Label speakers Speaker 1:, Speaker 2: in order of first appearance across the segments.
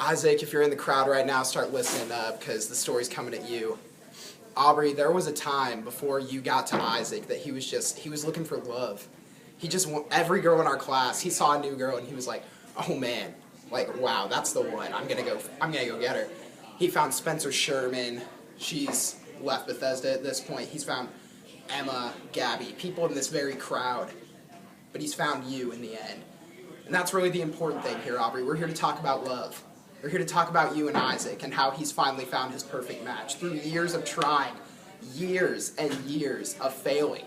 Speaker 1: Isaac, if you're in the crowd right now, start listening up because the story's coming at you. Aubrey, there was a time before you got to Isaac that he was looking for love. Every girl in our class, he saw a new girl and he was like, oh man, like, wow, that's the one. I'm gonna go get her. He found Spencer Sherman. She's left Bethesda at this point. He's found Emma, Gabby, people in this very crowd. But he's found you in the end. And that's really the important thing here, Aubrey. We're here to talk about love. We're here to talk about you and Isaac and how he's finally found his perfect match. Through years of trying, years and years of failing,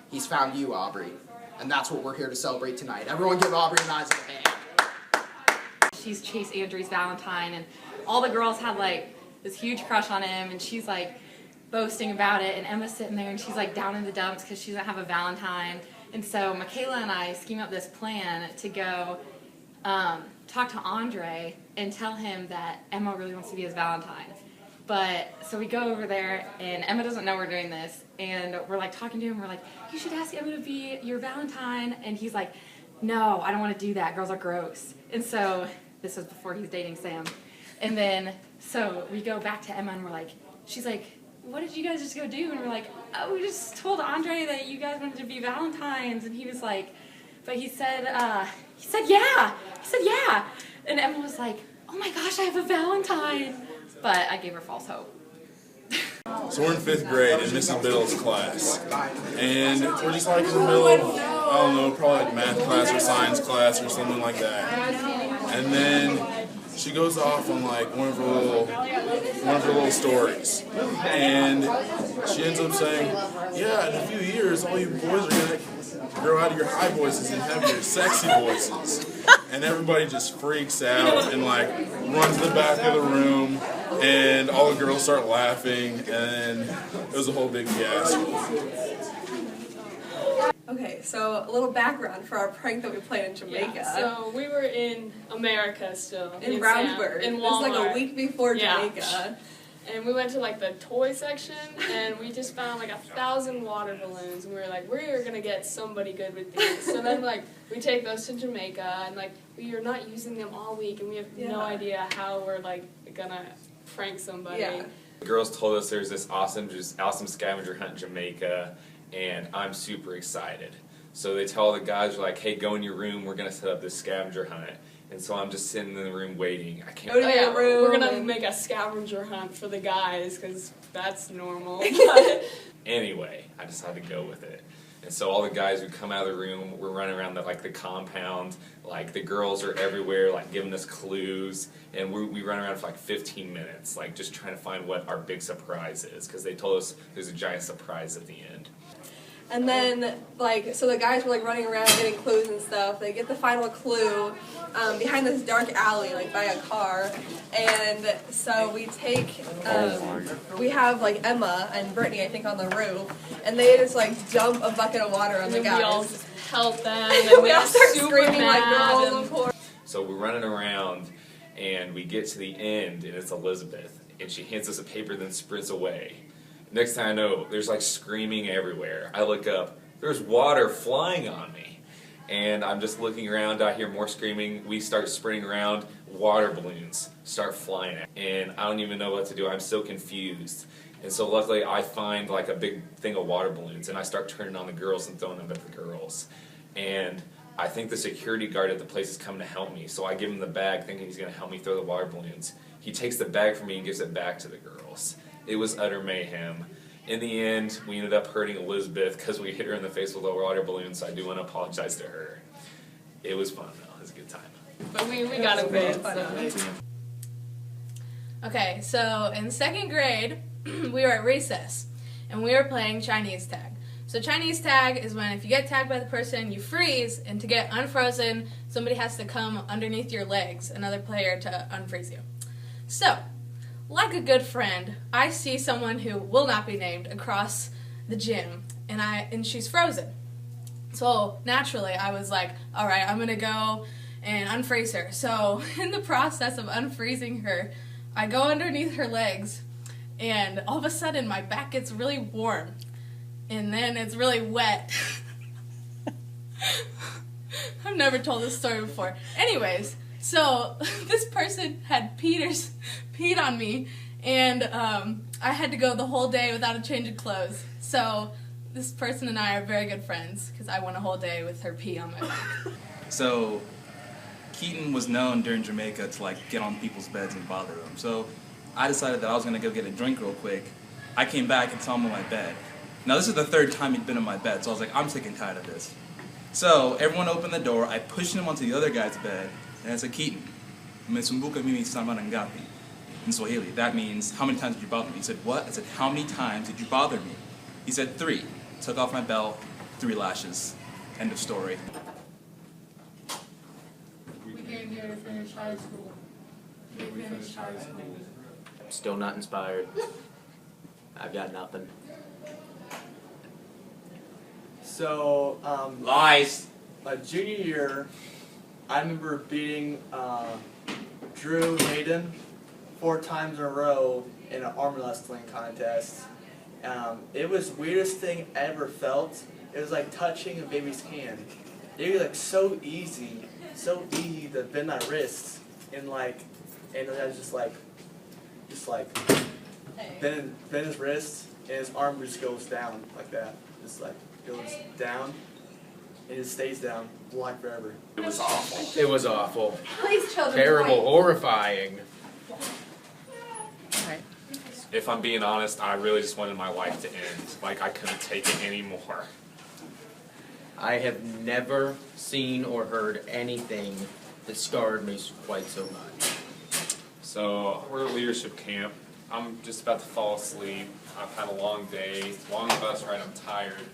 Speaker 1: he's found you, Aubrey. And that's what we're here to celebrate tonight. Everyone give Aubrey and Isaac a hand.
Speaker 2: She's Chase Andrews' Valentine, and all the girls had like this huge crush on him, and she's like boasting about it, and Emma's sitting there and she's like down in the dumps because she doesn't have a Valentine. And so Michaela and I scheme up this plan to go talk to Andre and tell him that Emma really wants to be his Valentine. But so we go over there, and Emma doesn't know we're doing this, and we're like talking to him. We're like, you should ask Emma to be your Valentine, and he's like, no, I don't want to do that. Girls are gross. And so this was before he was dating Sam. And then so we go back to Emma, and we're like, she's like, what did you guys just go do? And we're like, oh, we just told Andre that you guys wanted to be Valentines. And he was like, but he said yeah. He said, yeah. And Emma was like, oh my gosh, I have a Valentine. But I gave her false hope.
Speaker 3: So we're in 5th grade in Mrs. Biddle's class. And we're just like in the middle of, I don't know, probably like math class or science class or something like that. And then she goes off on like one of her little stories. And she ends up saying, yeah, in a few years all you boys are going to grow out of your high voices and have your sexy voices. And everybody just freaks out and like runs to the back of the room, and all the girls start laughing, and it was a whole big fiasco.
Speaker 4: Okay, so a little background for our prank that we played in Jamaica.
Speaker 5: Yeah, so we were in America still.
Speaker 4: In Brownsburg.
Speaker 5: In
Speaker 4: It was
Speaker 5: Walmart.
Speaker 4: like a week before Jamaica.
Speaker 5: Yeah. And we went to like the toy section, and we just found like 1,000 water balloons, and we were like, we're gonna get somebody good with these. So then like we take those to Jamaica, and like we are not using them all week, and we have no idea how we're like gonna prank somebody.
Speaker 4: Yeah.
Speaker 6: The girls told us there's this awesome scavenger hunt in Jamaica, and I'm super excited. So they tell the guys, like, hey, go in your room, we're gonna set up this scavenger hunt. And so I'm just sitting in the room waiting. I can't.
Speaker 4: Go to your room.
Speaker 5: We're gonna make a scavenger hunt for the guys because that's normal.
Speaker 6: Anyway, I decided to go with it. And so all the guys who come out of the room, we're running around the compound. Like the girls are everywhere, like giving us clues, and we run around for like 15 minutes, like just trying to find what our big surprise is, because they told us there's a giant surprise at the end.
Speaker 4: And then, like, so the guys were, like, running around getting clues and stuff. They get the final clue behind this dark alley, like, by a car. And so we take, we have, like, Emma and Brittany, I think, on the roof. And they just, like, dump a bucket of water on the guys.
Speaker 5: We all just help them, and
Speaker 4: we all start screaming
Speaker 5: mad,
Speaker 4: like girls, of course.
Speaker 6: So we're running around, and we get to the end, and it's Elizabeth. And she hands us a paper, then sprints away. Next thing I know, there's like screaming everywhere. I look up, there's water flying on me. And I'm just looking around, I hear more screaming, we start sprinting around, water balloons start flying at me. And I don't even know what to do, I'm so confused. And so luckily I find like a big thing of water balloons, and I start turning on the girls and throwing them at the girls. And I think the security guard at the place is coming to help me, so I give him the bag thinking he's going to help me throw the water balloons. He takes the bag from me and gives it back to the girls. It was utter mayhem. In the end, we ended up hurting Elizabeth because we hit her in the face with a water balloon, so I do want to apologize to her. It was fun, though. It was a good time.
Speaker 5: But we got it good, so.
Speaker 7: Okay, so in 2nd grade, we were at recess, and we were playing Chinese tag. So Chinese tag is when if you get tagged by the person, you freeze, and to get unfrozen, somebody has to come underneath your legs, another player to unfreeze you. So, like a good friend, I see someone who will not be named across the gym, and she's frozen. So naturally, I was like, all right, I'm gonna go and unfreeze her. So in the process of unfreezing her, I go underneath her legs, and all of a sudden my back gets really warm, and then it's really wet. I've never told this story before. Anyways, So this person had peed on me, and I had to go the whole day without a change of clothes. So this person and I are very good friends because I went a whole day with her pee on my back.
Speaker 8: So Keaton was known during Jamaica to like get on people's beds and bother them. So I decided that I was gonna go get a drink real quick. I came back and saw him on my bed. Now this is the third time he'd been on my bed, so I was like, I'm sick and tired of this. So everyone opened the door, I pushed him onto the other guy's bed, and I said, Keaton, "Mesumbuka mimi sama ngapi?" In Swahili, that means, how many times did you bother me? He said, what? I said, how many times did you bother me? He said, 3. Took off my belt, 3 lashes. End of story.
Speaker 9: We came here to finish high school. We finished high school.
Speaker 10: I'm still not inspired. I've got nothing.
Speaker 11: So,
Speaker 10: Lies!
Speaker 11: my junior year, I remember beating Drew Hayden 4 times in a row in an arm wrestling contest. It was the weirdest thing I ever felt. It was like touching a baby's hand. It was like so easy to bend my wrists and I was just bend his wrist and his arm just goes down like that. Just like goes down and it stays down like forever.
Speaker 10: It was awful. It was awful.
Speaker 4: Please, children.
Speaker 10: Terrible, horrifying.
Speaker 6: If I'm being honest, I really just wanted my life to end. Like, I couldn't take it anymore.
Speaker 10: I have never seen or heard anything that scarred me quite so much.
Speaker 6: So, we're at leadership camp. I'm just about to fall asleep. I've had a long day, long bus ride, I'm tired.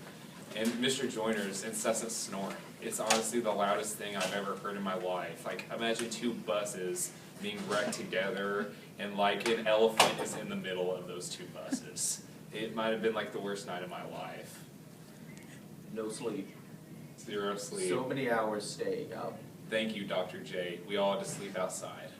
Speaker 6: And Mr. Joyner's incessant snoring. It's honestly the loudest thing I've ever heard in my life. Like, imagine 2 buses being wrecked together, and like an elephant is in the middle of those 2 buses. It might have been like the worst night of my life.
Speaker 10: No sleep.
Speaker 6: 0 sleep.
Speaker 10: So many hours staying up.
Speaker 6: Thank you, Dr. J. We all had to sleep outside.